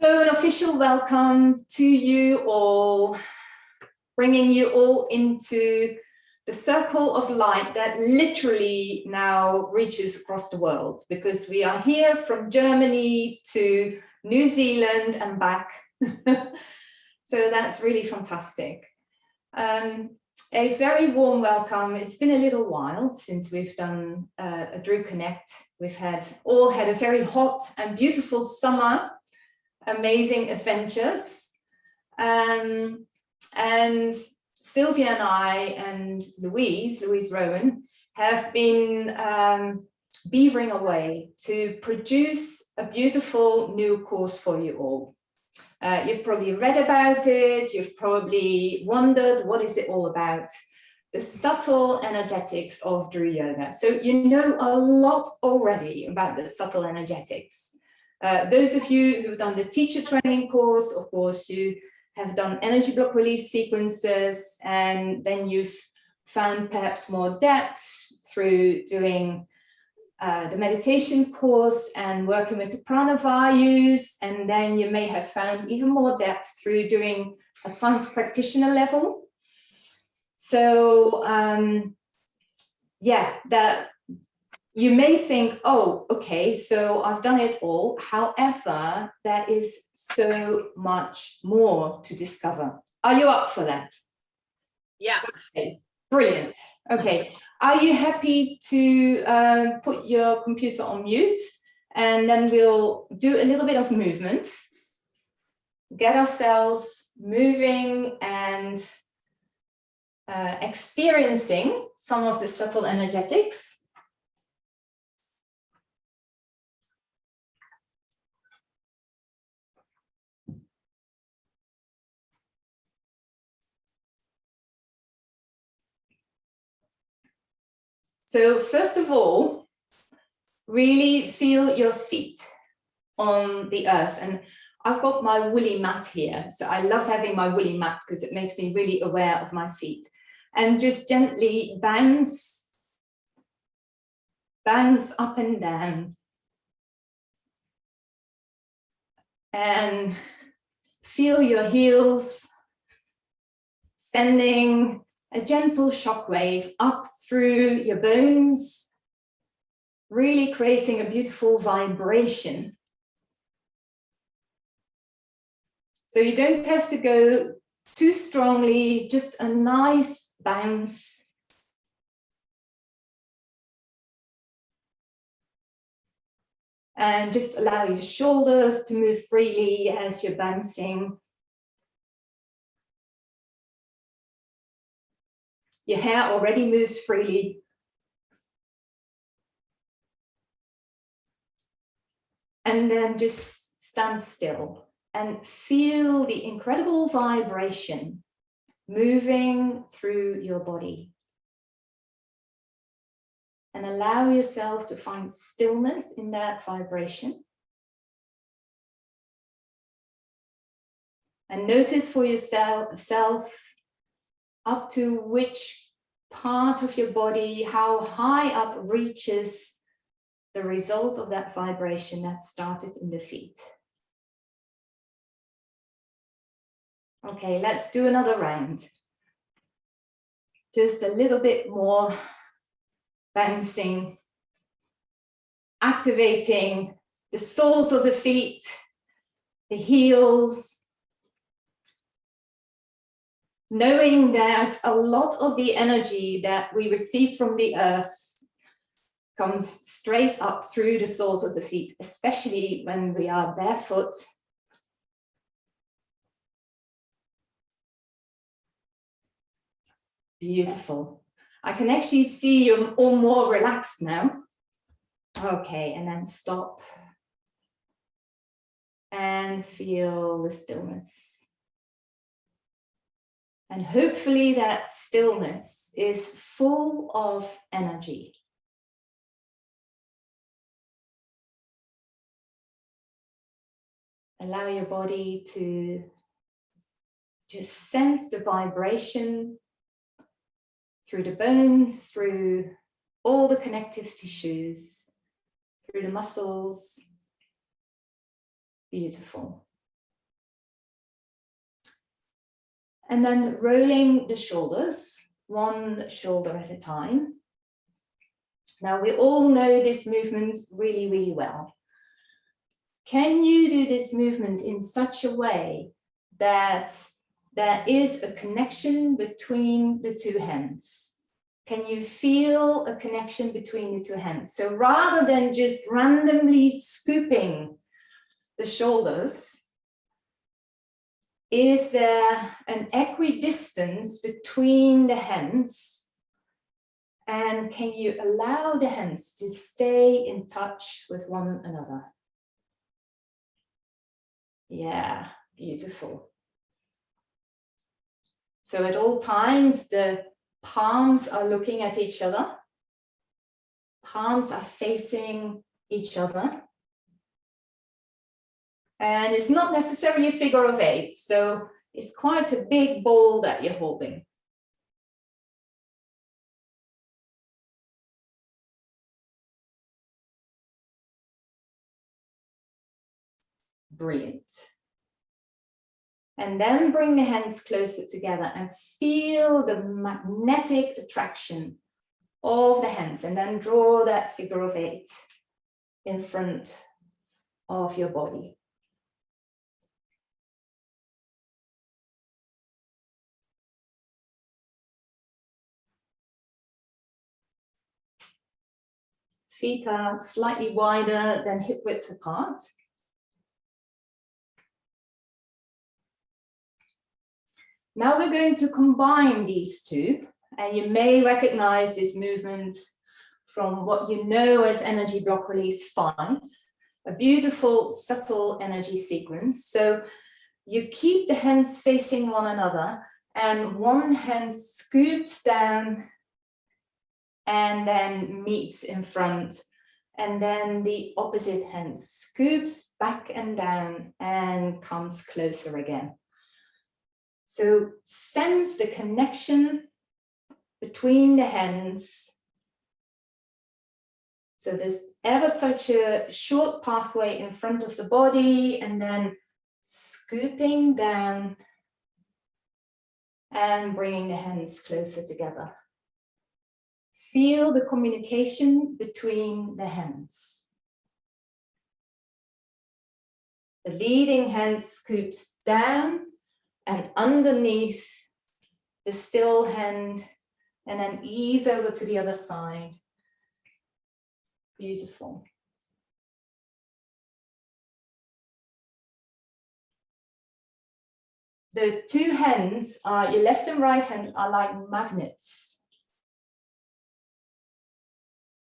So an official welcome to you all, bringing you all into the circle of light that literally now reaches across the world, because we are here from Germany to New Zealand and back. So that's really fantastic. A very warm welcome. It's been a little while since we've done a Drew Connect. We've all had a very hot and beautiful summer, amazing adventures. And Sylvia and I and Louise Rowan, have been beavering away to produce a beautiful new course for you all. You've probably read about it, you've probably wondered, what is it all about? The subtle energetics of Drew Yoga. So you know a lot already about the subtle energetics. Those of you who've done the teacher training course, of course, you have done energy block release sequences, and then you've found perhaps more depth through doing the meditation course and working with the Prana values, and then you may have found even more depth through doing advanced practitioner level. So yeah, that you may think, oh, okay, so I've done it all. However, there is so much more to discover. Are you up for that? Yeah. Okay, brilliant. Okay, are you happy to put your computer on mute? And then we'll do a little bit of movement. Get ourselves moving and experiencing some of the subtle energetics. So first of all, really feel your feet on the earth. And I've got my woolly mat here. So I love having my woolly mat because it makes me really aware of my feet. And just gently bounce up and down. And feel your heels sending a gentle shockwave up through your bones, really creating a beautiful vibration. So you don't have to go too strongly, just a nice bounce. And just allow your shoulders to move freely as you're bouncing. Your hair already moves freely. And then just stand still and feel the incredible vibration moving through your body. And allow yourself to find stillness in that vibration. And notice for yourself up to which part of your body, how high up reaches the result of that vibration that started in the feet. Okay, let's do another round. Just a little bit more bouncing, activating the soles of the feet, the heels, knowing that a lot of the energy that we receive from the earth comes straight up through the soles of the feet, especially when we are barefoot. Beautiful. I can actually see you're all more relaxed now. Okay, and then stop. And feel the stillness. And hopefully that stillness is full of energy. Allow your body to just sense the vibration through the bones, through all the connective tissues, through the muscles. Beautiful. And then rolling the shoulders, one shoulder at a time. Now we all know this movement really, really well. Can you do this movement in such a way that there is a connection between the two hands? Can you feel a connection between the two hands? So rather than just randomly scooping the shoulders, is there an equidistance between the hands? And can you allow the hands to stay in touch with one another? Yeah, beautiful. So at all times, the palms are looking at each other. Palms are facing each other. And it's not necessarily a figure of 8, so it's quite a big ball that you're holding. Brilliant. And then bring the hands closer together and feel the magnetic attraction of the hands, and then draw that figure of 8 in front of your body. Feet are slightly wider than hip width apart. Now we're going to combine these two, and you may recognize this movement from what you know as energy block release 5, a beautiful, subtle energy sequence. So you keep the hands facing one another, and one hand scoops down and then meets in front, and then the opposite hand scoops back and down and comes closer again. So sense the connection between the hands. So there's ever such a short pathway in front of the body, and then scooping down and bringing the hands closer together. Feel the communication between the hands. The leading hand scoops down and underneath the still hand, and then ease over to the other side. Beautiful. The two hands are, your left and right hand are like magnets.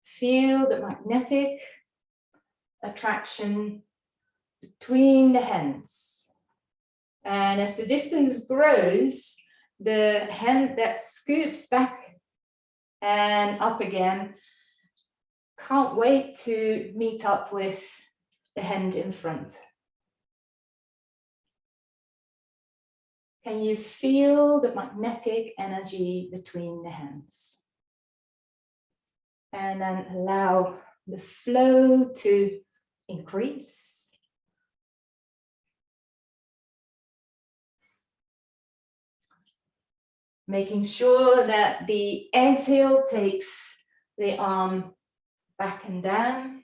Feel the magnetic attraction between the hands. And as the distance grows, the hand that scoops back and up again can't wait to meet up with the hand in front. Can you feel the magnetic energy between the hands? And then allow the flow to increase. Making sure that the exhale takes the arm back and down.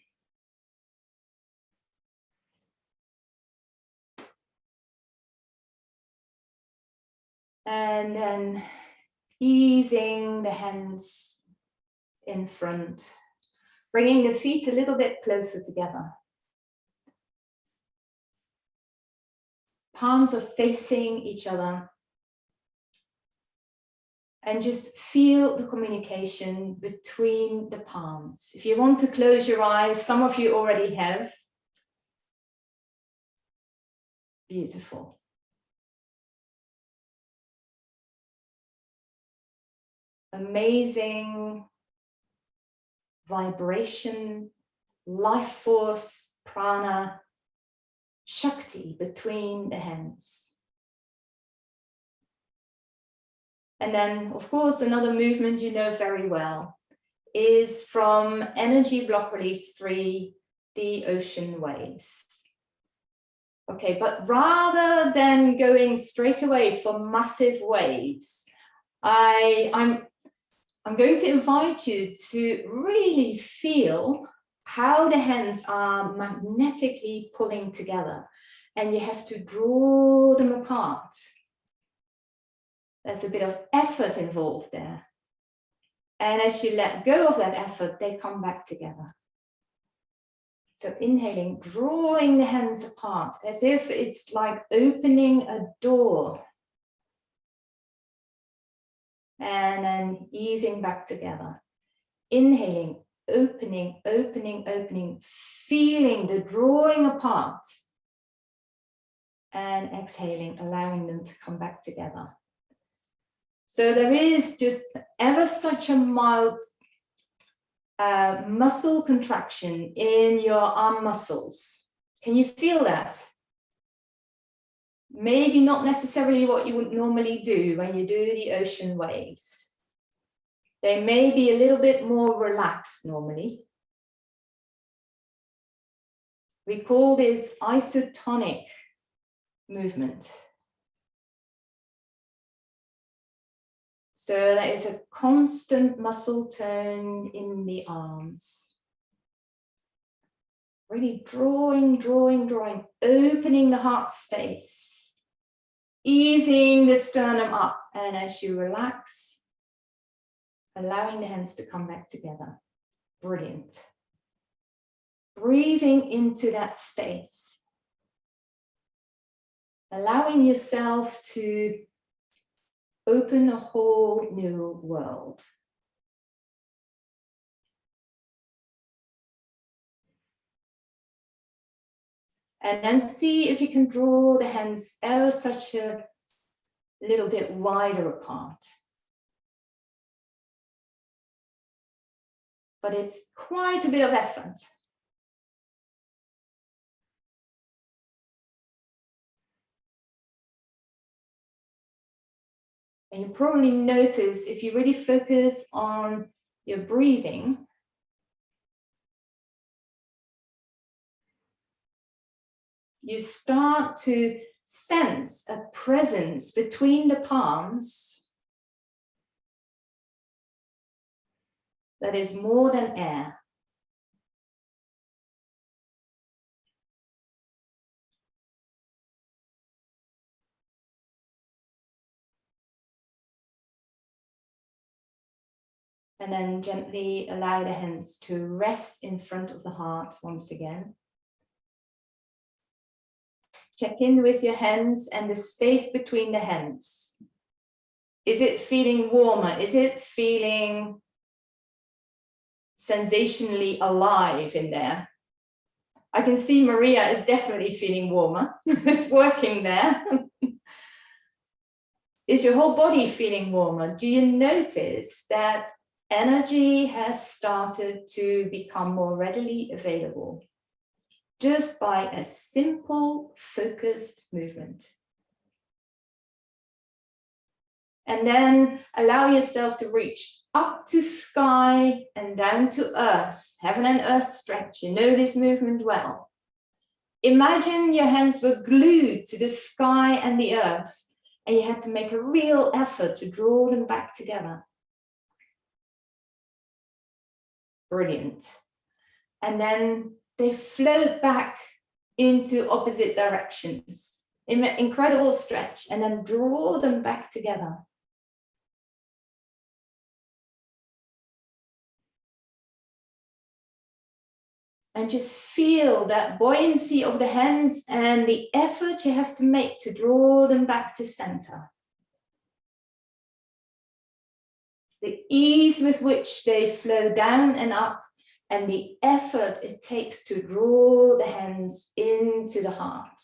And then easing the hands in front, bringing the feet a little bit closer together. Palms are facing each other. And just feel the communication between the palms. If you want to close your eyes, some of you already have. Beautiful. Amazing vibration, life force, prana, shakti between the hands. And then, of course, another movement you know very well is from energy block release 3, the ocean waves. Okay, but rather than going straight away for massive waves, I'm going to invite you to really feel how the hands are magnetically pulling together, and you have to draw them apart. There's a bit of effort involved there. And as you let go of that effort, they come back together. So inhaling, drawing the hands apart as if it's like opening a door. And then easing back together. Inhaling, opening, opening, opening, feeling the drawing apart. And exhaling, allowing them to come back together. So there is just ever such a mild muscle contraction in your arm muscles. Can you feel that? Maybe not necessarily what you would normally do when you do the ocean waves. They may be a little bit more relaxed normally. We call this isotonic movement. So there is a constant muscle tone in the arms. Really drawing, drawing, drawing, opening the heart space, easing the sternum up, and as you relax, allowing the hands to come back together. Brilliant. Breathing into that space, allowing yourself to open a whole new world. And then see if you can draw the hands ever such a little bit wider apart. But it's quite a bit of effort. And you probably notice if you really focus on your breathing, you start to sense a presence between the palms that is more than air. And then gently allow the hands to rest in front of the heart once again. Check in with your hands and the space between the hands. Is it feeling warmer? Is it feeling sensationally alive in there? I can see Maria is definitely feeling warmer. It's working there. Is your whole body feeling warmer? Do you notice that energy has started to become more readily available just by a simple, focused movement? And then allow yourself to reach up to sky and down to earth, heaven and earth stretch. You know this movement well. Imagine your hands were glued to the sky and the earth, and you had to make a real effort to draw them back together. Brilliant. And then they float back into opposite directions. Incredible stretch, and then draw them back together. And just feel that buoyancy of the hands and the effort you have to make to draw them back to center. The ease with which they flow down and up, and the effort it takes to draw the hands into the heart.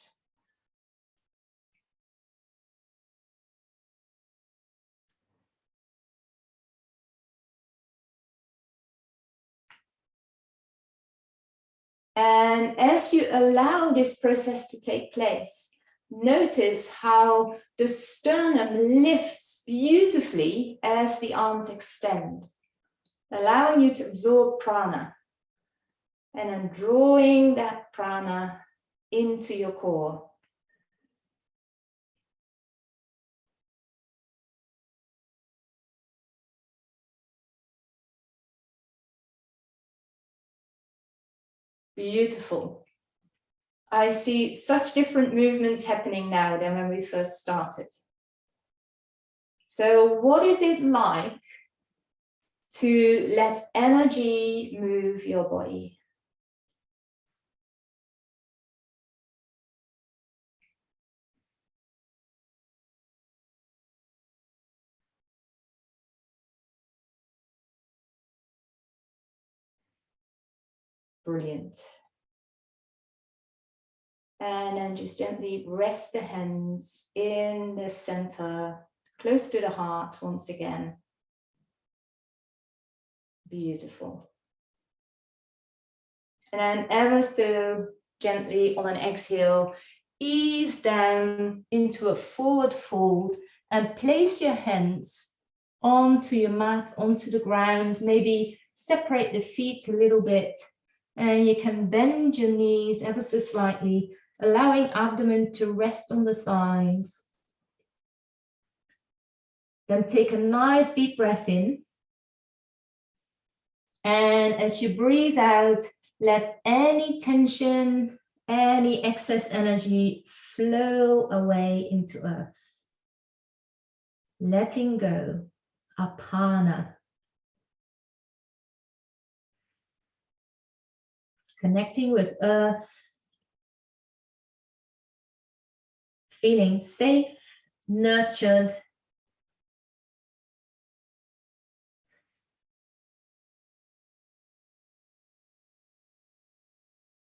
And as you allow this process to take place, notice how the sternum lifts beautifully as the arms extend, allowing you to absorb prana, and then drawing that prana into your core. Beautiful. I see such different movements happening now than when we first started. So what is it like to let energy move your body? Brilliant. And then just gently rest the hands in the center, close to the heart once again. Beautiful. And then ever so gently on an exhale, ease down into a forward fold and place your hands onto your mat, onto the ground. Maybe separate the feet a little bit, and you can bend your knees ever so slightly, allowing abdomen to rest on the thighs. Then take a nice deep breath in. And as you breathe out, let any tension, any excess energy flow away into earth. Letting go, Prana. Connecting with earth. Feeling safe, nurtured.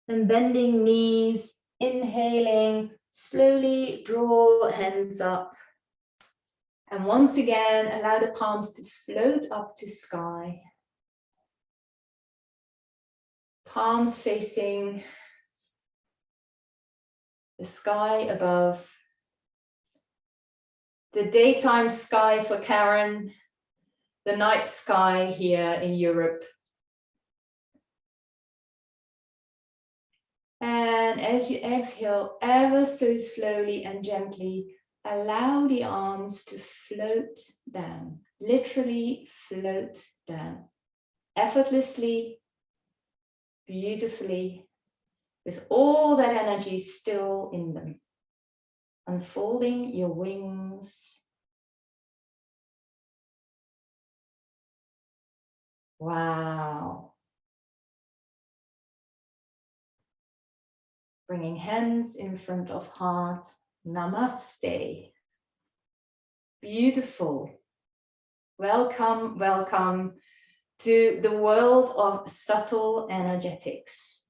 And bending knees, inhaling, slowly draw hands up. And once again, allow the palms to float up to sky. Palms facing the sky above. The daytime sky for Karen, the night sky here in Europe. And as you exhale, ever so slowly and gently, allow the arms to float down, literally float down, effortlessly, beautifully, with all that energy still in them. Unfolding your wings. Wow. Bringing hands in front of heart. Namaste. Beautiful. Welcome, welcome to the world of subtle energetics.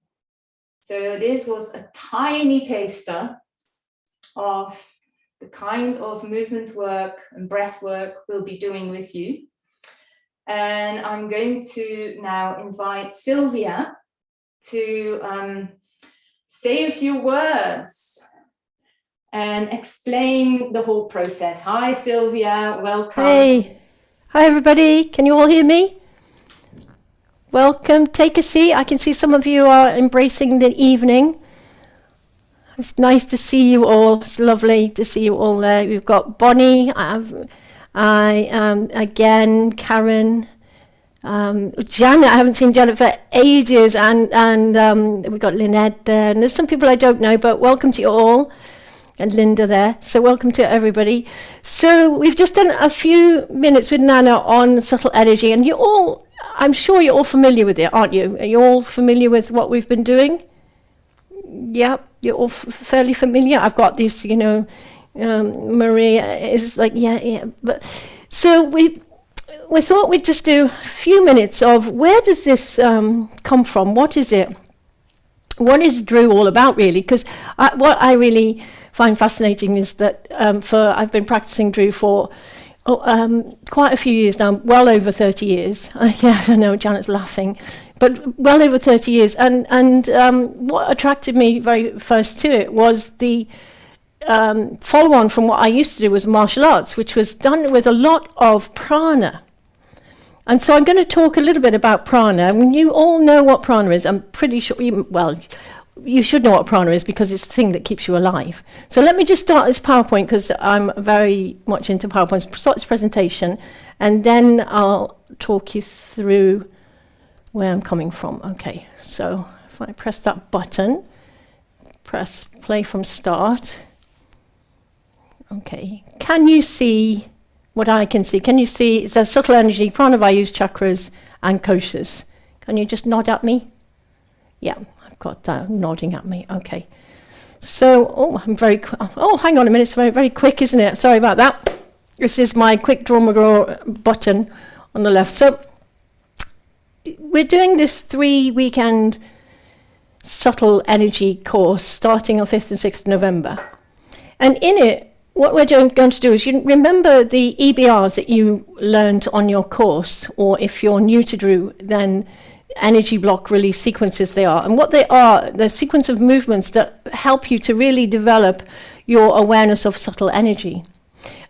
So this was a tiny taster of the kind of movement work and breath work we'll be doing with you. And I'm going to now invite Sylvia to say a few words and explain the whole process. Hi, Sylvia, welcome. Hey, hi everybody, can you all hear me? Welcome, take a seat. I can see some of you are embracing the evening. It's nice to see you all, it's lovely to see you all there. We've got Bonnie, again, Karen, Janet, I haven't seen Janet for ages, and we've got Lynette there, and there's some people I don't know, but welcome to you all, and Linda there, so welcome to everybody. So we've just done a few minutes with Nanna on subtle energy, and you all, I'm sure you're all familiar with it, aren't you? Are you all familiar with what we've been doing? Yeah, you're all fairly familiar. I've got these, Maria is like, yeah, but so we thought we'd just do a few minutes of where does this come from? What is it? What is Drew all about, really? Because what I really find fascinating is that I've been practicing Drew for quite a few years now, well over 30 years. Yes, I know, Janet's laughing, but well over 30 years. And what attracted me very first to it was the follow-on from what I used to do was martial arts, which was done with a lot of prana. And so I'm going to talk a little bit about prana. I mean, you all know what prana is. I'm pretty sure, you should know what prana is because it's the thing that keeps you alive. So let me just start this PowerPoint because I'm very much into PowerPoints. Start this presentation, and then I'll talk you through where I'm coming from. Okay, so if if I press that button, press play from start. Okay, can you see what I can see? Can you see, it says subtle energy, prana, vayus, chakras, and koshas. Can you just nod at me? Yeah, I've got that nodding at me, okay. So, hang on a minute, it's very, very quick, isn't it? Sorry about that. This is my quick draw McGraw button on the left. So, we're doing this 3-weekend subtle energy course starting on 5th and 6th of November. And in it, what we're going to do is, you remember the EBRs that you learned on your course, or if you're new to Drew, then energy block release sequences they are. And what they are, the sequence of movements that help you to really develop your awareness of subtle energy.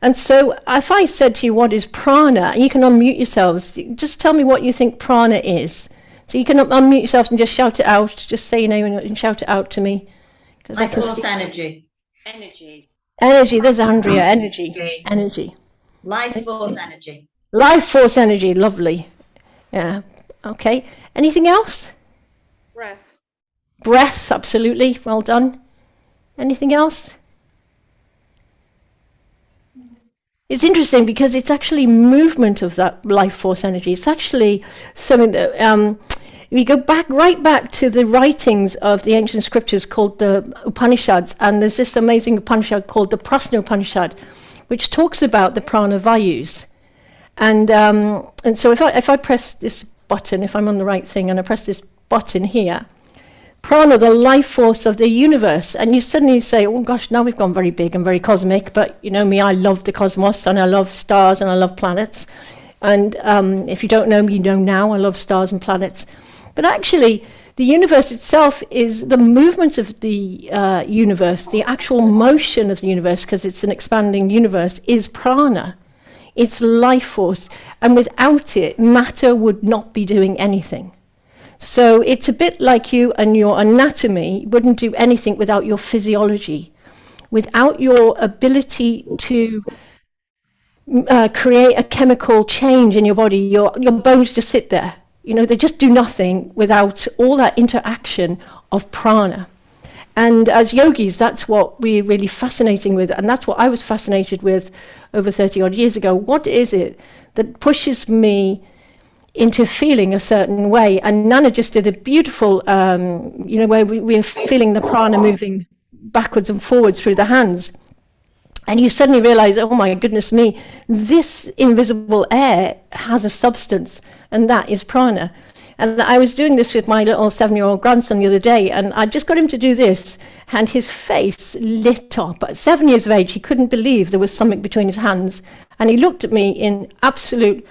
And so if I said to you, what is prana? You can unmute yourselves. Just tell me what you think prana is. So you can unmute yourselves and just shout it out. Just say your name and shout it out to me. Life force energy. Energy, there's Andrea, energy. Life force energy. Life force energy, lovely. Yeah, okay. Anything else? Breath, absolutely, well done. Anything else? It's interesting because it's actually movement of that life force energy. It's actually something that, we go right back to the writings of the ancient scriptures called the Upanishads, and there's this amazing Upanishad called the Prana Upanishad, which talks about the prana vayus. And so if I press this button, if I'm on the right thing, and I press this button here, prana, the life force of the universe, and you suddenly say, oh gosh, now we've gone very big and very cosmic, but you know me, I love the cosmos, and I love stars, and I love planets. And if you don't know me, you know now, I love stars and planets. But actually, the universe itself is the movement of the universe, the actual motion of the universe, because it's an expanding universe, is prana. It's life force. And without it, matter would not be doing anything. So it's a bit like you and your anatomy wouldn't do anything without your physiology. Without your ability to create a chemical change in your body, your bones just sit there. You know, they just do nothing without all that interaction of prana. And as yogis, that's what we're really fascinating with, and that's what I was fascinated with over 30 odd years ago. What is it that pushes me into feeling a certain way? And Nanna just did a beautiful, where we're feeling the prana moving backwards and forwards through the hands. And you suddenly realize, oh my goodness me, this invisible air has a substance, and that is prana. And I was doing this with my little 7-year-old grandson the other day, and I just got him to do this, and his face lit up. At 7 years of age, he couldn't believe there was something between his hands. And he looked at me in absolute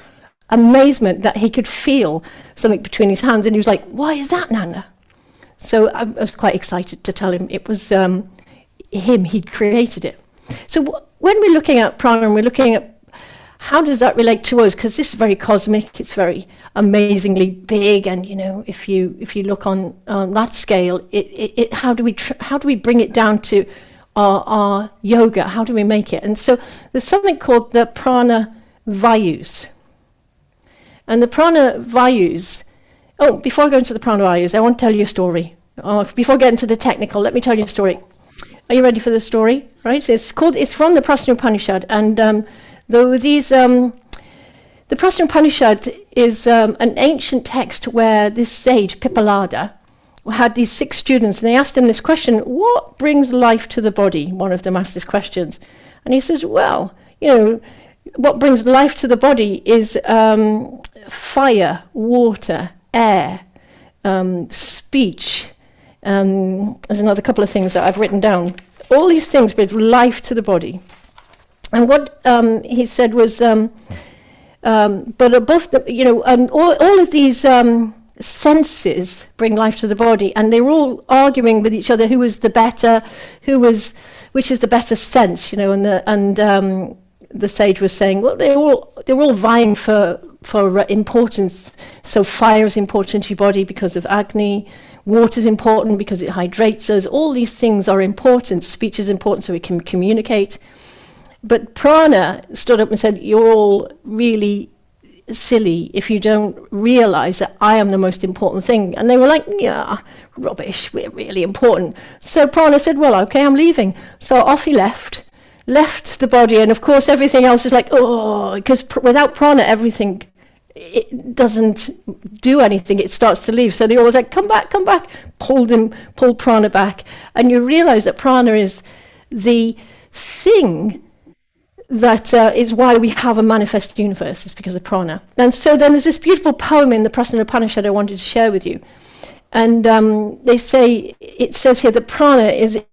amazement that he could feel something between his hands. And he was like, why is that, Nanna? So I was quite excited to tell him it was him, he'd created it. So when we're looking at prana, and we're looking at how does that relate to us? Because this is very cosmic, it's very amazingly big, and you know, if you look on that scale, how do we bring it down to our yoga? How do we make it? And so there's something called the prana vayus, and the prana vayus. Oh, before I go into the prana vayus, I want to tell you a story. Before I get into the technical, let me tell you a story. Are you ready for the story? Right? It's from the Prana Upanishad, and the Prana Upanishad is an ancient text where this sage Pippalada had these 6 students, and they asked him this question: what brings life to the body? One of them asked this question, and he says, well, you know, what brings life to the body is fire, water, air, speech. There's another couple of things that I've written down. All these things bring life to the body. And what he said was, but above the, you know, all of these senses bring life to the body, and they were all arguing with each other who was the better, which is the better sense, you know, and the sage was saying, well, they're all vying for importance. So fire is important to your body because of Agni. Water is important because it hydrates us. All these things are important. Speech is important so we can communicate. But Prana stood up and said, you're all really silly if you don't realize that I am the most important thing. And they were like, yeah, rubbish, we're really important. So Prana said, well, okay, I'm leaving. So off he left the body. And of course, everything else is like, oh, because without Prana, everything, it doesn't do anything. It starts to leave. So they always like, come back, pulled Prana back. And you realize that Prana is the thing that is why we have a manifest universe, is because of Prana. And so then there's this beautiful poem in the Prana Upanishad I wanted to share with you. And it says here that Prana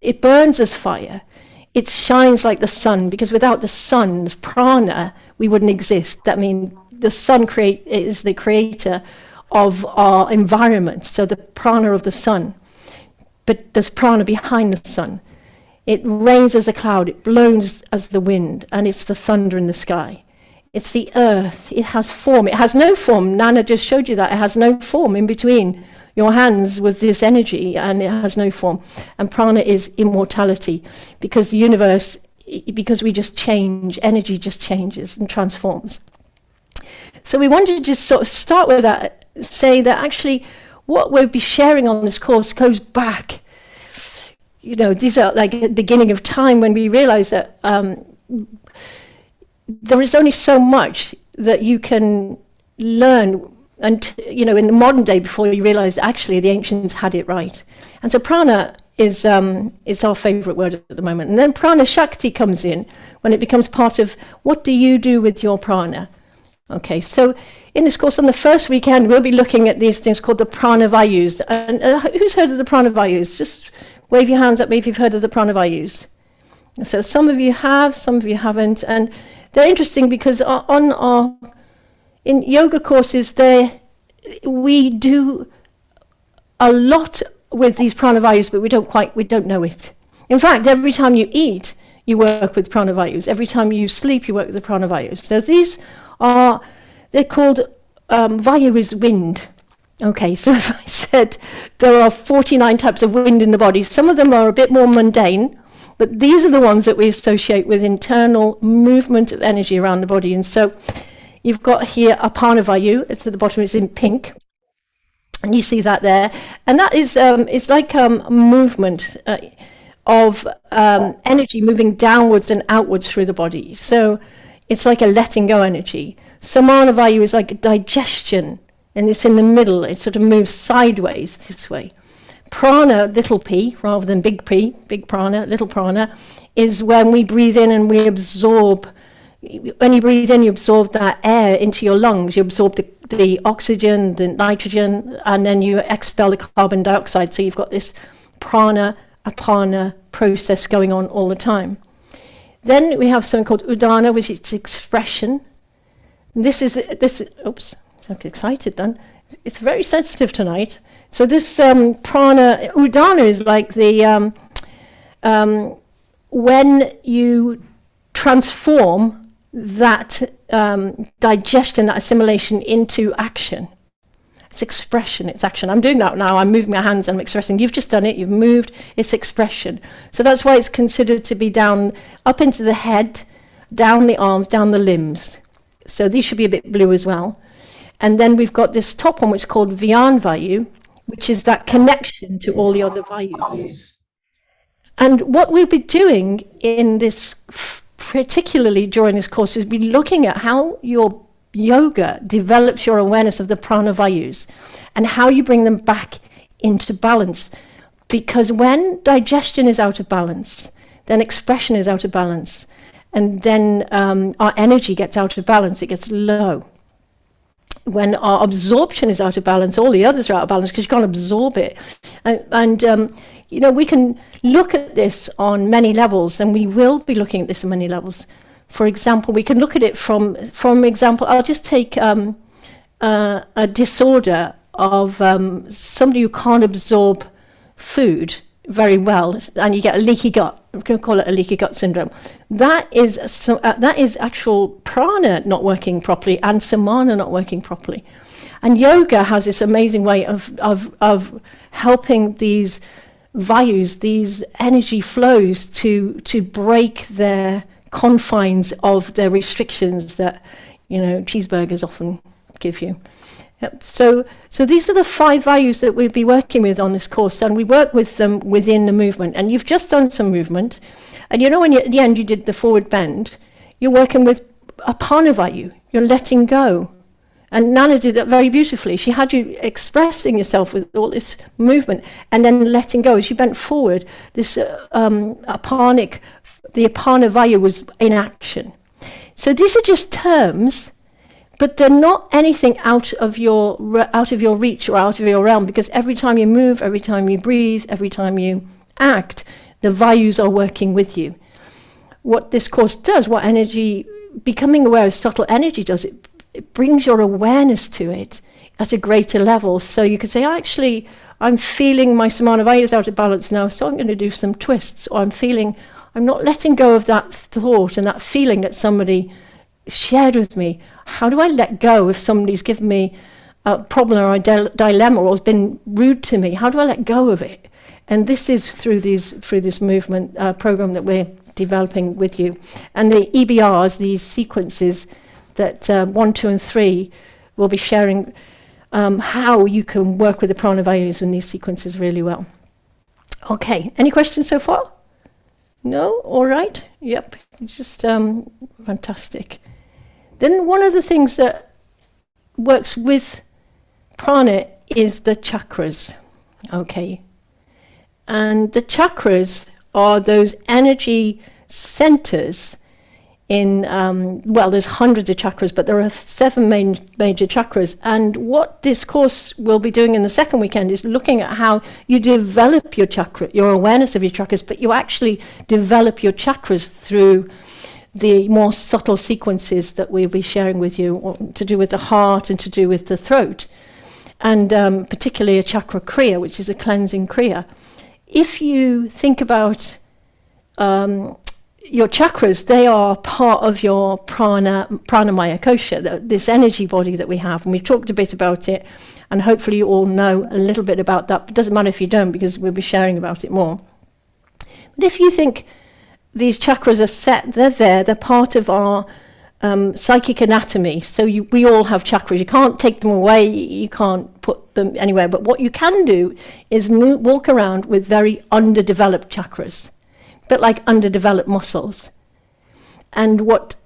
it burns as fire. It shines like the sun, because without the sun's Prana, we wouldn't exist. That means the sun is the creator of our environment, so the Prana of the sun. But there's Prana behind the sun. It rains as a cloud, it blows as the wind, and it's the thunder in the sky. It's the earth, it has form. It has no form. Nanna just showed you that. It has no form. In between your hands was this energy, and it has no form. And Prana is immortality, because the universe, because we just change, energy just changes and transforms. So we wanted to just sort of start with that, say that actually what we'll be sharing on this course goes back. These are like at the beginning of time, when we realize that there is only so much that you can learn, and in the modern day, before you realize actually the ancients had it right. And so Prana is our favorite word at the moment. And then Prana Shakti comes in when it becomes part of what do you do with your Prana. Okay, so in this course on the first weekend, we'll be looking at these things called the Prana Vayus. And who's heard of the Prana Vayus? Just wave your hands up if you've heard of the Prana Vayus. So some of you have, some of you haven't. And they're interesting because in yoga courses, we do a lot with these Prana Vayus, but we don't know it. In fact, every time you eat, you work with Prana Vayus. Every time you sleep, you work with the Prana Vayus. So they're called, Vayu is wind. Okay, so if I said there are 49 types of wind in the body, some of them are a bit more mundane, but these are the ones that we associate with internal movement of energy around the body. And so you've got here Apana Vayu, it's at the bottom, it's in pink, and you see that there. And that is, it's like movement of energy moving downwards and outwards through the body. So it's like a letting go energy. Samana Vayu is like digestion, and it's in the middle. It sort of moves sideways this way. Prana, little p, rather than big P, big prana, little prana, is when we breathe in and we absorb. When you breathe in, you absorb that air into your lungs. You absorb the oxygen, the nitrogen, and then you expel the carbon dioxide. So you've got this prana, apana process going on all the time. Then we have something called udana, which is expression. Oops, so excited then. It's very sensitive tonight. So this prana, udana is like the, when you transform that digestion, that assimilation into action. It's expression, it's action. I'm doing that now, I'm moving my hands and I'm expressing. You've just done it, you've moved, it's expression. So that's why it's considered to be down, up into the head, down the arms, down the limbs. So these should be a bit blue as well. And then we've got this top one, which is called Vyan Vayu, which is that connection to all the other Vayus. And what we'll be doing in this, particularly during this course, is be looking at how your yoga develops your awareness of the Prana Vayus and how you bring them back into balance. Because when digestion is out of balance, then expression is out of balance. And then our energy gets out of balance, it gets low. When our absorption is out of balance, all the others are out of balance because you can't absorb it. And we can look at this on many levels, and we will be looking at this on many levels. For example, we can look at it from example, I'll just take a disorder of somebody who can't absorb food very well, and you get a leaky gut. I'm going to call it a leaky gut syndrome. That is actual prana not working properly and samana not working properly. And yoga has this amazing way of helping these vayus, these energy flows, to break their confines of their restrictions that cheeseburgers often give you. Yep. So these are the 5 values that we'll be working with on this course, and we work with them within the movement. And you've just done some movement, and when at the end you did the forward bend, you're working with a Prana value. You're letting go. And Nanna did that very beautifully. She had you expressing yourself with all this movement and then letting go. As you bent forward, this apanic, the apana value was in action. So these are just terms, but they're not anything out of your reach or out of your realm, because every time you move, every time you breathe, every time you act, the values are working with you. What this course does, what energy, becoming aware of subtle energy does, it brings your awareness to it at a greater level. So you can say, actually, I'm feeling my samana values out of balance now, so I'm going to do some twists. Or I'm not letting go of that thought and that feeling that somebody shared with me. How do I let go if somebody's given me a problem or a dilemma or has been rude to me? How do I let go of it? And this is through this movement program that we're developing with you. And the EBRs, these sequences that 1, 2, and 3 will be sharing how you can work with the prana values in these sequences really well. Okay, any questions so far? No? All right. Yep. Just fantastic. Then one of the things that works with prana is the chakras. Okay. And the chakras are those energy centers in, there's hundreds of chakras, but there are 7 major chakras. And what this course will be doing in the second weekend is looking at how you develop your chakra, your awareness of your chakras, but you actually develop your chakras through the more subtle sequences that we'll be sharing with you, to do with the heart and to do with the throat. And particularly a chakra kriya, which is a cleansing kriya. If you think about your chakras, they are part of your pranamaya kosha, this energy body that we have. And we talked a bit about it, and hopefully you all know a little bit about that. But it doesn't matter if you don't, because we'll be sharing about it more. But if you think these chakras are set, they're part of our psychic anatomy. So we all have chakras. You can't take them away, you can't put them anywhere. But what you can do is walk around with very underdeveloped chakras, a bit like underdeveloped muscles. And what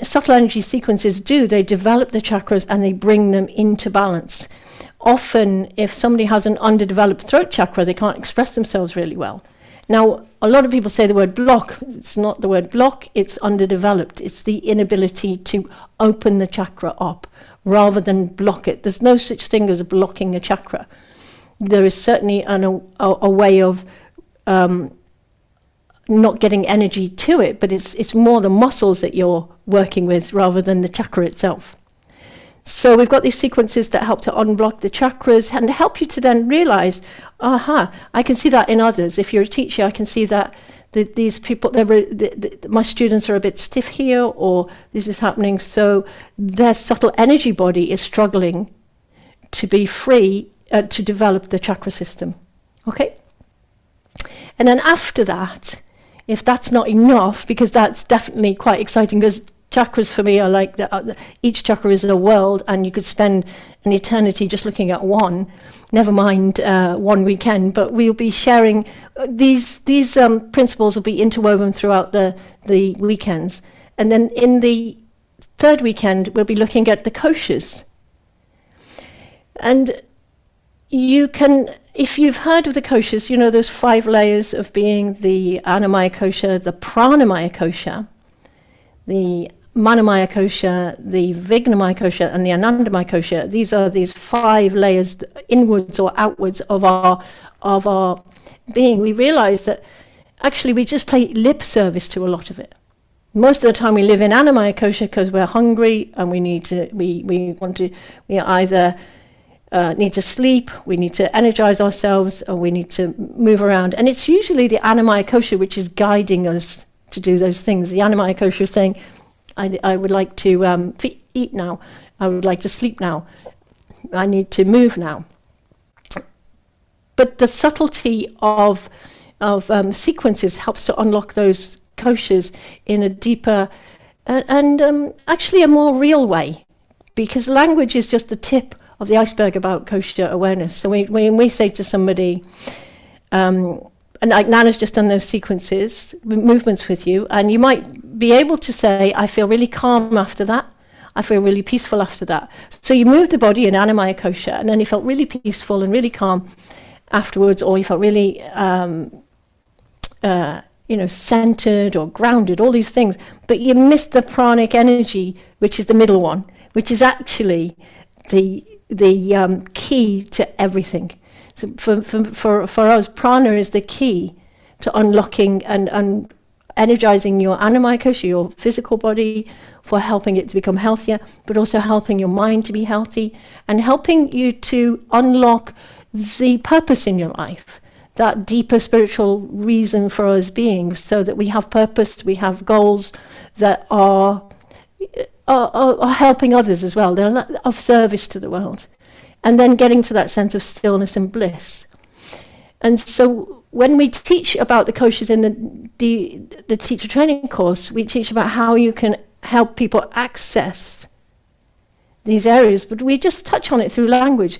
subtle energy sequences do, they develop the chakras and they bring them into balance. Often, if somebody has an underdeveloped throat chakra, they can't express themselves really well. Now, a lot of people say the word block. It's not the word block, it's underdeveloped. It's the inability to open the chakra up rather than block it. There's no such thing as blocking a chakra. There is certainly a way of not getting energy to it, but it's more the muscles that you're working with rather than the chakra itself. So we've got these sequences that help to unblock the chakras and help you to then realize, I can see that in others. If you're a teacher, I can see that these people, my students are a bit stiff here, or this is happening. So their subtle energy body is struggling to be free to develop the chakra system. Okay? And then after that, if that's not enough, because that's definitely quite exciting, because chakras for me are like each chakra is a world, and you could spend an eternity just looking at one, never mind one weekend. But we'll be sharing these principles will be interwoven throughout the weekends. And then in the third weekend, we'll be looking at the koshas. And you can, if you've heard of the koshas, you know those 5 layers of being: the annamaya kosha, the pranamaya kosha, the manamaya kosha, the vignamaya kosha, and the anandamaya kosha. These are these 5 layers, inwards or outwards, of our being. We realize that actually we just pay lip service to a lot of it. Most of the time we live in annamaya kosha because we're hungry and we either need to sleep, we need to energize ourselves, or we need to move around. And it's usually the annamaya kosha which is guiding us to do those things. The annamaya kosha is saying, I would like to eat now, I would like to sleep now, I need to move now. But the subtlety of sequences helps to unlock those koshas in a deeper and actually a more real way, because language is just the tip of the iceberg about kosher awareness. So when we say to somebody, and like Nanna's just done those sequences, movements with you, and you might be able to say, I feel really calm after that. I feel really peaceful after that. So you move the body in Anamaya kosher, and then you felt really peaceful and really calm afterwards, or you felt really, centered or grounded, all these things. But you missed the pranic energy, which is the middle one, which is actually the key to everything. So for us, prana is the key to unlocking and energizing your Anamaya kosher, your physical body, for helping it to become healthier, but also helping your mind to be healthy and helping you to unlock the purpose in your life, that deeper spiritual reason for us being, so that we have purpose, we have goals that are helping others as well. They're of service to the world. And then getting to that sense of stillness and bliss. And so when we teach about the koshers in the teacher training course, we teach about how you can help people access these areas, but we just touch on it through language.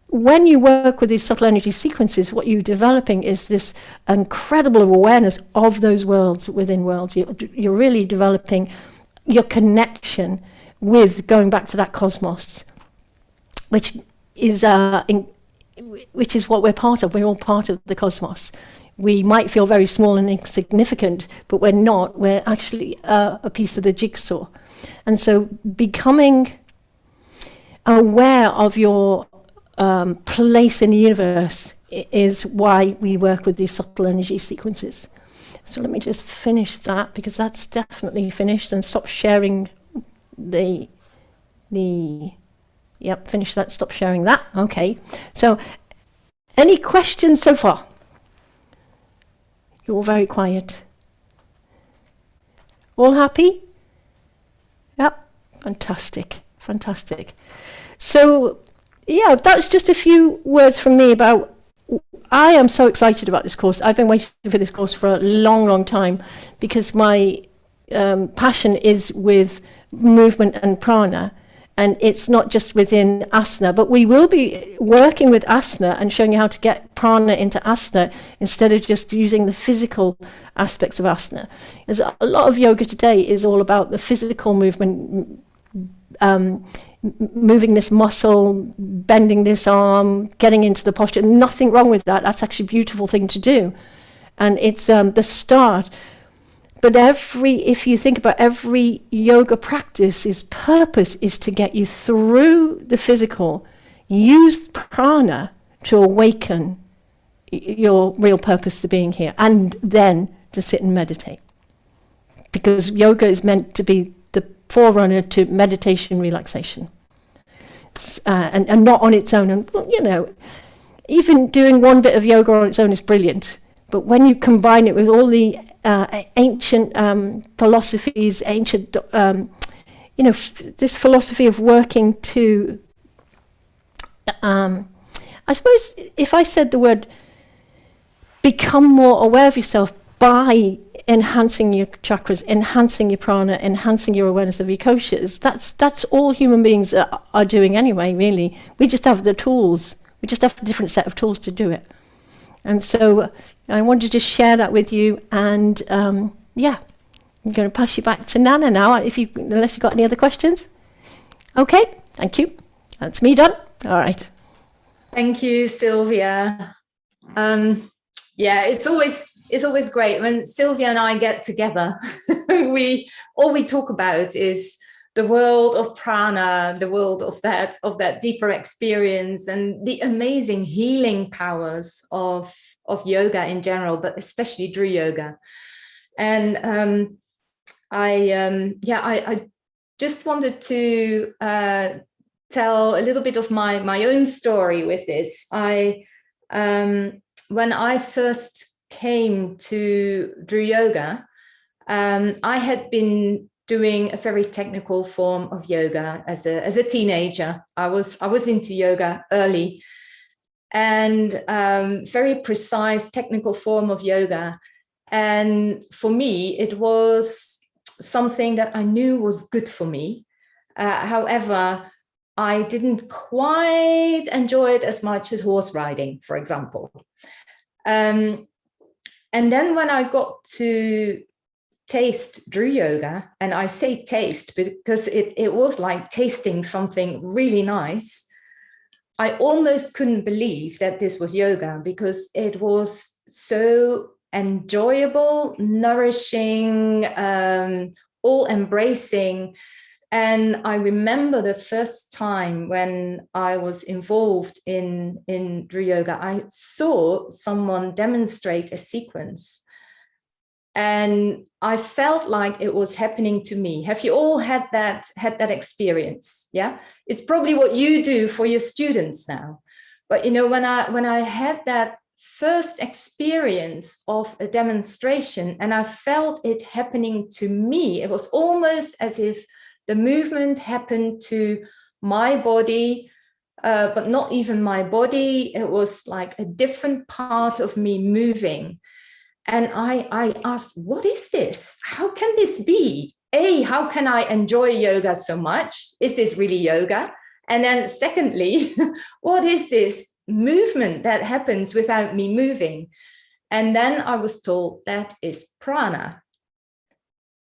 When you work with these subtle energy sequences, what you're developing is this incredible awareness of those worlds within worlds. You're really developing your connection with going back to that cosmos, which is what we're part of. We're all part of the cosmos. We might feel very small and insignificant, but we're not. We're actually a piece of the jigsaw. And so becoming aware of your place in the universe is why we work with these subtle energy sequences. So let me just finish that, because that's definitely finished, and stop sharing Yep, finish that, stop sharing that. Okay. So any questions so far? You're all very quiet. All happy? Yep. Fantastic. Fantastic. So, yeah, that's just a few words from me about, I am so excited about this course. I've been waiting for this course for a long, long time, because my passion is with movement and prana. And it's not just within asana, but we will be working with asana and showing you how to get prana into asana instead of just using the physical aspects of asana. There's a lot of yoga today is all about the physical movement, moving this muscle, bending this arm, getting into the posture. Nothing wrong with that. That's actually a beautiful thing to do. And it's the start. But if you think about every yoga practice, its purpose is to get you through the physical, use prana to awaken your real purpose to being here, and then to sit and meditate. Because yoga is meant to be the forerunner to meditation relaxation. And not on its own. And, even doing one bit of yoga on its own is brilliant. But when you combine it with all the ancient philosophies, this philosophy of working to, I suppose if I said the word, become more aware of yourself by enhancing your chakras, enhancing your prana, enhancing your awareness of your koshas, that's all human beings are doing anyway, really. We just have the tools. We just have a different set of tools to do it. And so I wanted to just share that with you, and I'm going to pass you back to Nanna now, unless you've got any other questions. Okay, thank you. That's me done. All right. Thank you, Sylvia. It's always great when Sylvia and I get together. all we talk about is the world of prana, the world of that deeper experience, and the amazing healing powers of yoga in general, but especially Dru yoga. And I just wanted to tell a little bit of my own story with this. When I first came to Dru yoga, I had been doing a very technical form of yoga as a teenager. I was into yoga early, and very precise technical form of yoga. And for me, it was something that I knew was good for me. However, I didn't quite enjoy it as much as horse riding, for example. And then when I got to taste Drew Yoga, and I say taste because it was like tasting something really nice, I almost couldn't believe that this was yoga, because it was so enjoyable, nourishing, all embracing. And I remember the first time when I was involved in Drew Yoga, I saw someone demonstrate a sequence. And I felt like it was happening to me. Have you all had that experience? Yeah, it's probably what you do for your students now. But you know, when I had that first experience of a demonstration and I felt it happening to me, it was almost as if the movement happened to my body, but not even my body. It was like a different part of me moving. And I asked, what is this? How can this be? How can I enjoy yoga so much? Is this really yoga? And then secondly, what is this movement that happens without me moving? And then I was told that is prana.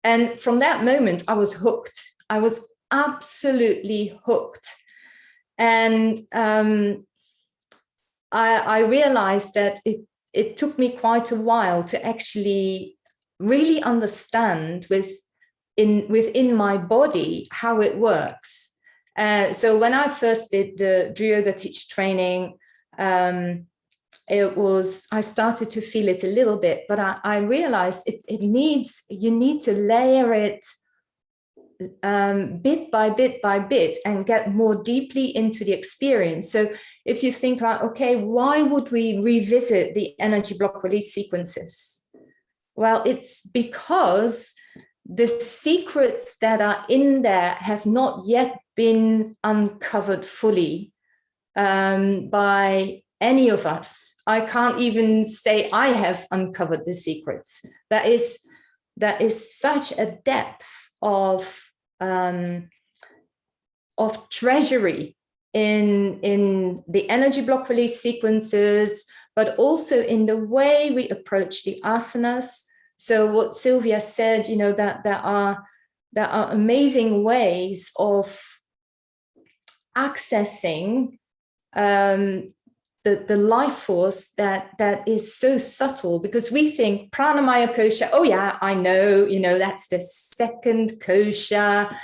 And from that moment, I was hooked. I was absolutely hooked. And I realized that it took me quite a while to actually really understand within my body how it works. So when I first did the Drew Yoga teacher training, I started to feel it a little bit, but I realized you need to layer it bit by bit and get more deeply into the experience. So if you think like, okay, why would we revisit the energy block release sequences? Well, it's because the secrets that are in there have not yet been uncovered fully by any of us. I can't even say I have uncovered the secrets. That is such a depth of treasury in the energy block release sequences, but also in the way we approach the asanas. So what Sylvia said, you know, that there are amazing ways of accessing the life force that is so subtle, because we think pranamaya kosha, oh yeah, I know, you know, that's the second kosha,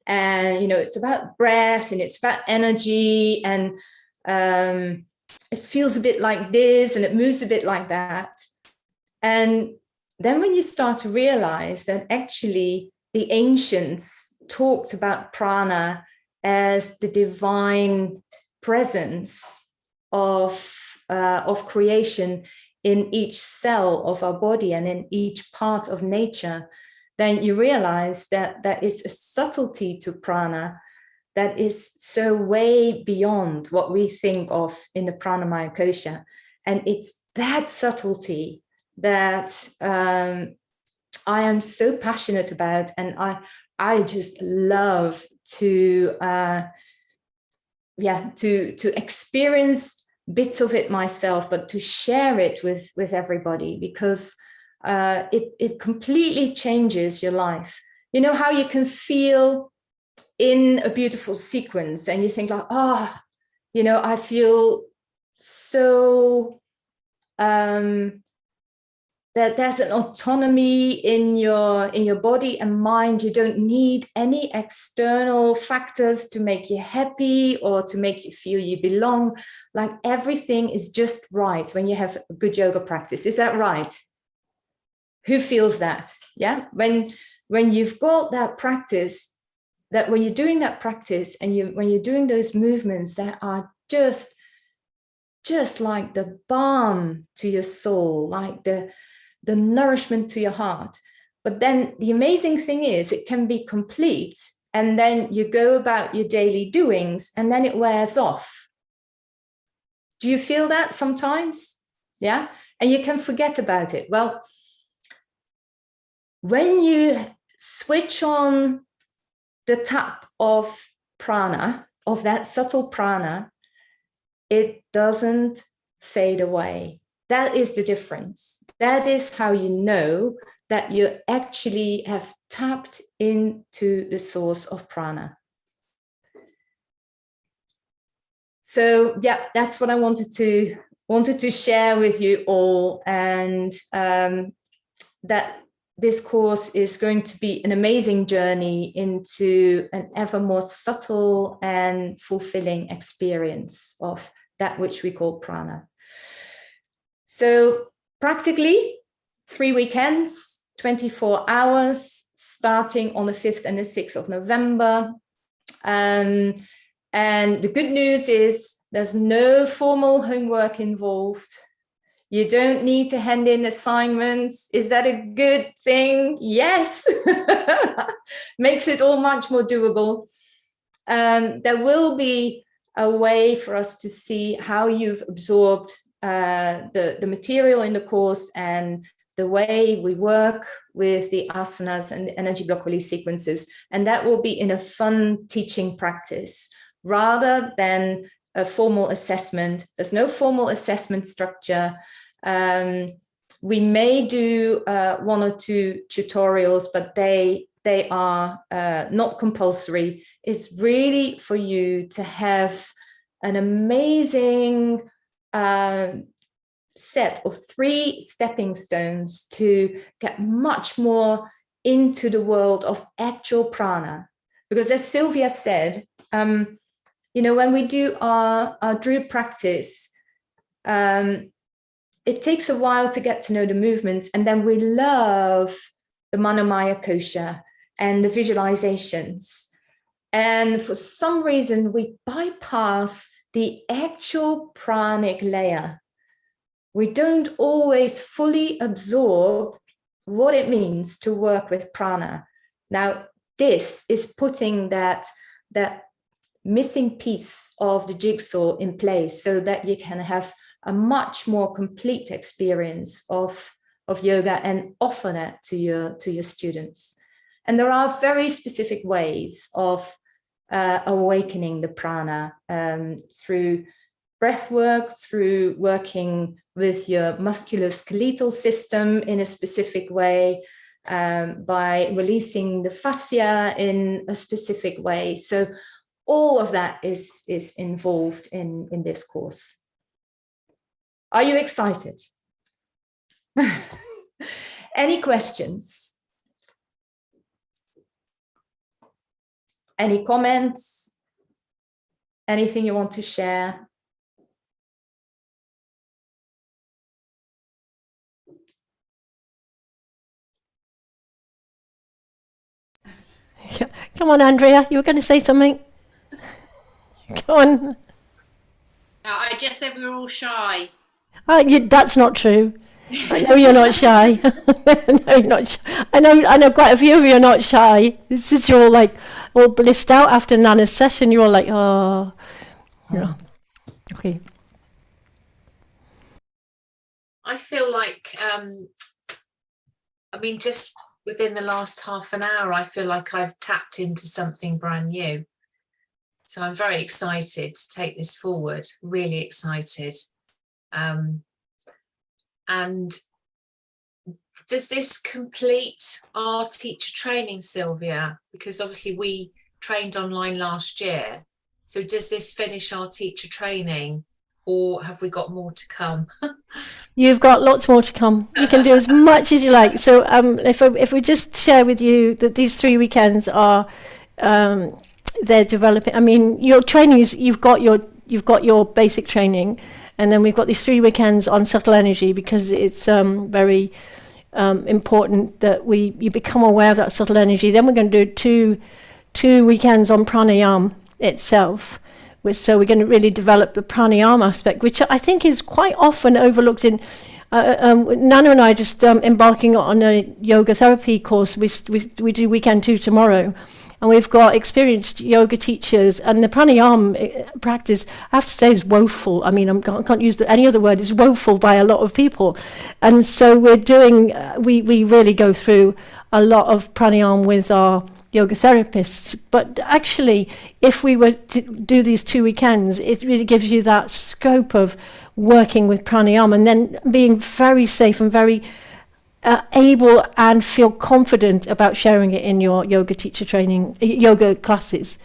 and you know, it's about breath and it's about energy, and it feels a bit like this and it moves a bit like that. And then when you start to realize that actually the ancients talked about prana as the divine presence of creation in each cell of our body and in each part of nature, then you realize that there is a subtlety to prana that is so way beyond what we think of in the pranamaya kosha. And it's that subtlety that I am so passionate about, and I just love to experience bits of it myself, but to share it with everybody, because it completely changes your life. You know how you can feel in a beautiful sequence and you think like, you know, I feel so that there's an autonomy in your body and mind. You don't need any external factors to make you happy or to make you feel you belong. Like everything is just right when you have a good yoga practice. Is that right? Who feels that? Yeah. When you've got that practice, that when you're doing that practice and when you're doing those movements that are just like the balm to your soul, like the nourishment to your heart. But then the amazing thing is it can be complete, and then you go about your daily doings and then it wears off. Do you feel that sometimes? Yeah. And you can forget about it. Well, when you switch on the tap of prana, of that subtle prana, it doesn't fade away. That is the difference. That is how you know that you actually have tapped into the source of prana. So yeah, that's what I wanted to share with you all, and that this course is going to be an amazing journey into an ever more subtle and fulfilling experience of that which we call prana. So practically 3 weekends, 24 hours, starting on the 5th and the 6th of November. And the good news is there's no formal homework involved. You don't need to hand in assignments. Is that a good thing? Yes. Makes it all much more doable. There will be a way for us to see how you've absorbed the material in the course and the way we work with the asanas and the energy block release sequences. And that will be in a fun teaching practice rather than a formal assessment. There's no formal assessment structure. We may do 1 or 2 tutorials, but they are not compulsory. It's really for you to have an amazing set of 3 stepping stones to get much more into the world of actual prana. Because as Sylvia said, when we do our Drew practice, it takes a while to get to know the movements, and then we love the Manomaya kosha and the visualizations. And for some reason, we bypass the actual pranic layer. We don't always fully absorb what it means to work with prana. Now, this is putting that missing piece of the jigsaw in place so that you can have a much more complete experience of yoga and offer that to your students. And there are very specific ways of awakening the prana through breath work, through working with your musculoskeletal system in a specific way, by releasing the fascia in a specific way. So all of that is involved in this course. Are you excited? Any questions? Any comments? Anything you want to share? Come on, Andrea, you were going to say something? Come on. No, I just said we were all shy. That's not true. I know you're not shy. No, you're not shy. I know quite a few of you are not shy. It's just you're all all blissed out after Nanna's session. You're all like, oh, yeah. Okay. I feel like, just within the last half an hour, I feel like I've tapped into something brand new. So I'm very excited to take this forward, really excited. And does this complete our teacher training, Sylvia? Because obviously we trained online last year. So does this finish our teacher training, or have we got more to come? You've got lots more to come. You can do as much as you like. So if we just share with you that these 3 weekends are they're developing. I mean, your training is you've got your basic training, and then we've got these 3 weekends on subtle energy, because it's very important that you become aware of that subtle energy. Then we're going to do two weekends on pranayama itself. So we're going to really develop the pranayama aspect, which I think is quite often overlooked in. Nanna and I are just embarking on a yoga therapy course. We do weekend 2 tomorrow. and we've got experienced yoga teachers, and the pranayama practice, I have to say, is woeful. I mean, I can't use any other word. It's woeful by a lot of people. And so we're doing, we really go through a lot of pranayama with our yoga therapists. But actually, if we were to do these 2 weekends, it really gives you that scope of working with pranayama and then being very safe and very able and feel confident about sharing it in your yoga teacher training, yoga classes.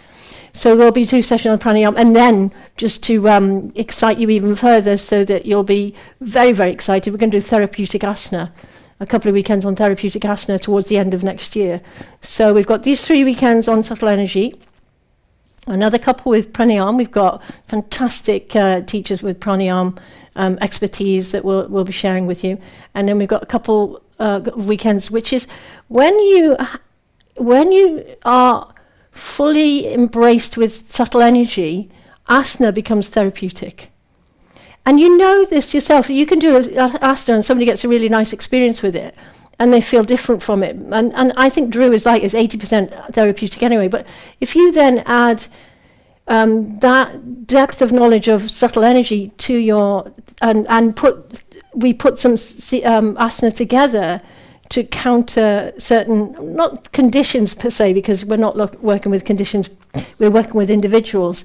So there'll be 2 sessions on pranayama, and then just to excite you even further so that you'll be very, very excited, we're going to do therapeutic asana, a couple of weekends on therapeutic asana towards the end of next year. So we've got these 3 weekends on subtle energy, another couple with pranayama. We've got fantastic teachers with pranayama expertise that we'll be sharing with you. And then we've got a couple weekends, which is when you are fully embraced with subtle energy, asana becomes therapeutic. And you know this yourself, that you can do asana and somebody gets a really nice experience with it and they feel different from it. And I think Drew is 80% therapeutic anyway. But if you then add that depth of knowledge of subtle energy to your, we put some asana together to counter certain, not conditions per se, because we're not working with conditions, we're working with individuals.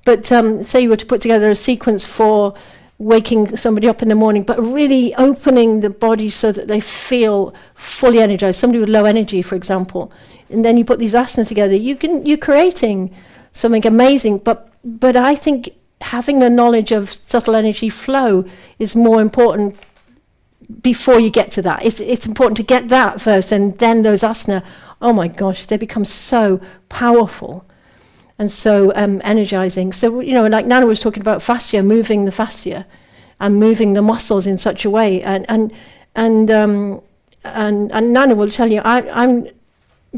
But say you were to put together a sequence for waking somebody up in the morning, but really opening the body so that they feel fully energized, somebody with low energy, for example, and then you put these asana together, you're creating something amazing. But I think having the knowledge of subtle energy flow is more important before you get to that. It's important to get that first, and then those asana, oh my gosh, they become so powerful and so energizing. So, like Nanna was talking about fascia, moving the fascia and moving the muscles in such a way. And Nanna will tell you,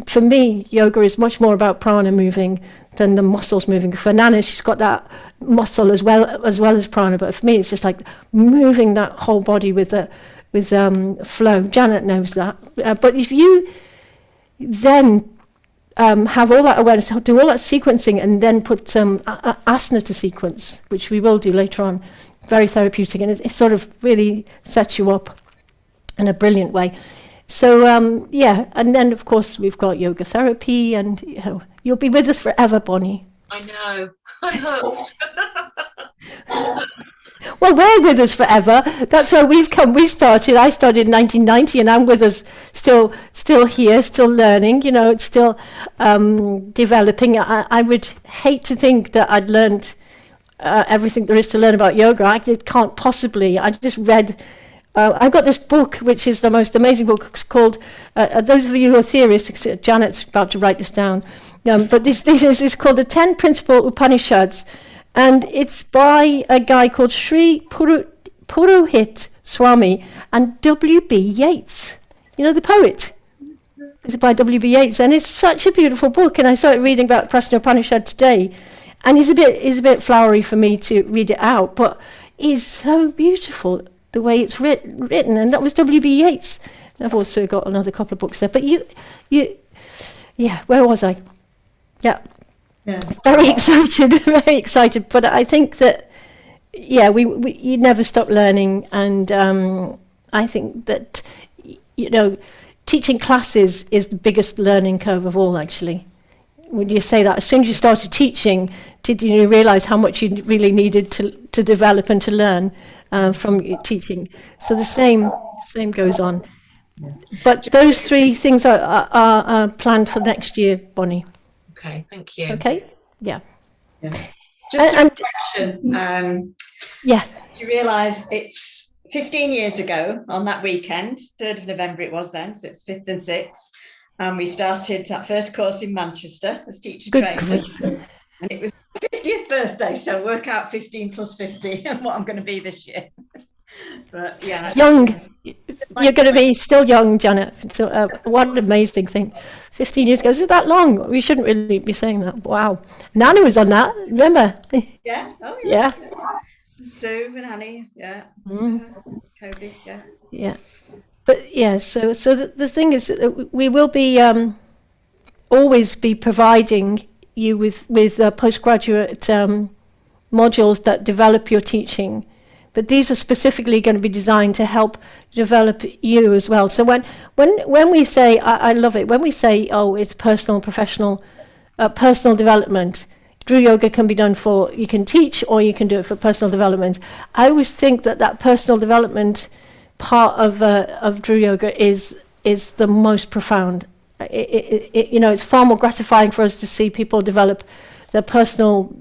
for me, yoga is much more about prana moving than the muscles moving. For Nanna, she's got that muscle as well as prana. But for me, it's just like moving that whole body with flow. Janet knows that. But if you then have all that awareness, do all that sequencing, and then put asana to sequence, which we will do later on, very therapeutic, and it sort of really sets you up in a brilliant way. So and then of course we've got yoga therapy, and you'll be with us forever, Bonnie. I know. I'm hooked. Well, we're with us forever. That's where we've come. I started in 1990, and I'm with us still here, still learning. It's still developing. I would hate to think that I'd learned everything there is to learn about yoga. I can't possibly. I just read. I've got this book, which is the most amazing book. It's called, those of you who are theorists, Janet's about to write this down, but this is called The 10 Principal Upanishads, and it's by a guy called Sri Purohit Swami and W.B. Yeats, the poet. It's by W.B. Yeats, and it's such a beautiful book, and I started reading about Prasna Upanishad today, and it's a bit flowery for me to read it out, but it's so beautiful the way it's written, and that was W.B. Yeats. And I've also got another couple of books there. But where was I? Yeah. Very excited. But I think that, you never stop learning, and I think that, teaching classes is the biggest learning curve of all, actually. Would you say that? As soon as you started teaching, did you realise how much you really needed to develop and to learn from teaching? So the same goes on. Yeah. But those 3 things are planned for next year, Bonnie. Okay, thank you. Okay, yeah. Just a question. Yeah. Do you realise it's 15 years ago on that weekend, 3rd of November it was then, so it's 5th and 6th, and we started that first course in Manchester as teacher trainers. And it was 50th birthday, so work out 15 plus 50 and what I'm going to be this year. But yeah, young. You're going to be still young, Janet. So what an amazing thing. 15 years ago, is it that long? We shouldn't really be saying that. Wow. Nanna was on that, remember? Yeah. Oh yeah. Sue and Annie, yeah. Kobe, yeah. Yeah. But yeah, so the thing is that we will be always be providing you with postgraduate modules that develop your teaching. But these are specifically going to be designed to help develop you as well. So when we say, I love it, when we say, oh, it's personal, professional, personal development, Drew Yoga can be done for, you can teach or you can do it for personal development. I always think that personal development part of Drew Yoga is the most profound. It's far more gratifying for us to see people develop their personal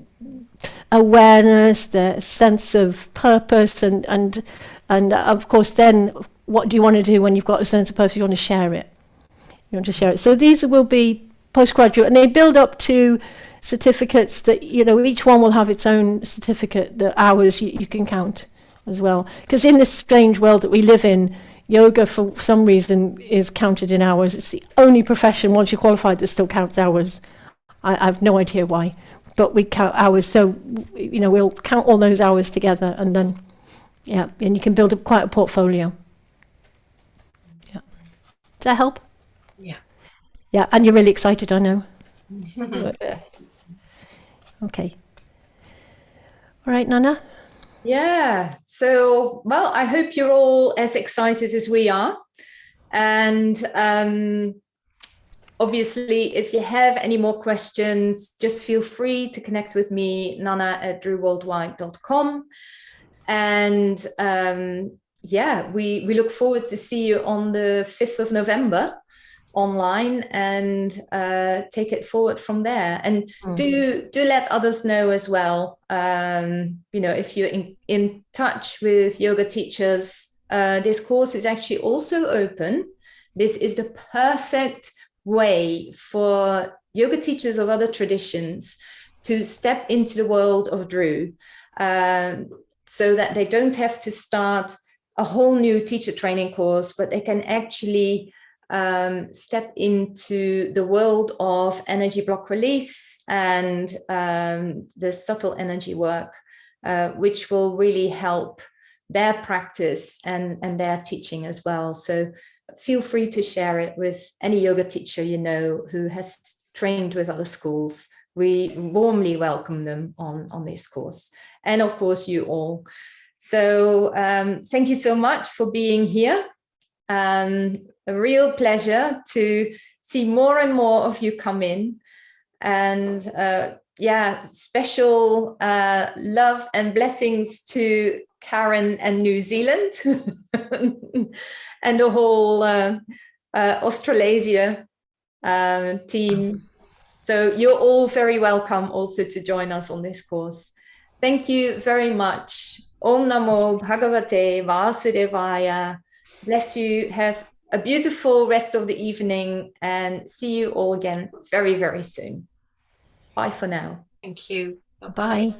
awareness, their sense of purpose, and of course then what do you want to do when you've got a sense of purpose? You want to share it. You want to share it. So these will be postgraduate, and they build up to certificates that, each one will have its own certificate, the hours you can count as well. Because in this strange world that we live in, yoga for some reason is counted in hours. It's the only profession once you're qualified that still counts hours. I have no idea why, but we count hours. So, we'll count all those hours together, and then, and you can build up quite a portfolio. Yeah. Does that help? Yeah. Yeah, and you're really excited, I know. Okay. All right, Nanna? Yeah. So, well, I hope you're all as excited as we are. And obviously, if you have any more questions, just feel free to connect with me, nanna@drewworldwide.com. And we look forward to see you on the 5th of November online, and take it forward from there. And do let others know as well. If you're in touch with yoga teachers, this course is actually also open. This is the perfect way for yoga teachers of other traditions to step into the world of Drew, so that they don't have to start a whole new teacher training course, but they can actually step into the world of energy block release and the subtle energy work, which will really help their practice and their teaching as well. So feel free to share it with any yoga teacher who has trained with other schools. We warmly welcome them on this course, and of course you all. So thank you so much for being here. A real pleasure to see more and more of you come in, and special love and blessings to Karen and New Zealand and the whole Australasia team. So you're all very welcome also to join us on this course. Thank you very much. Om Namo Bhagavate Vasudevaya. Bless you. Have a beautiful rest of the evening, and see you all again very, very soon. Bye for now. Thank you. Bye.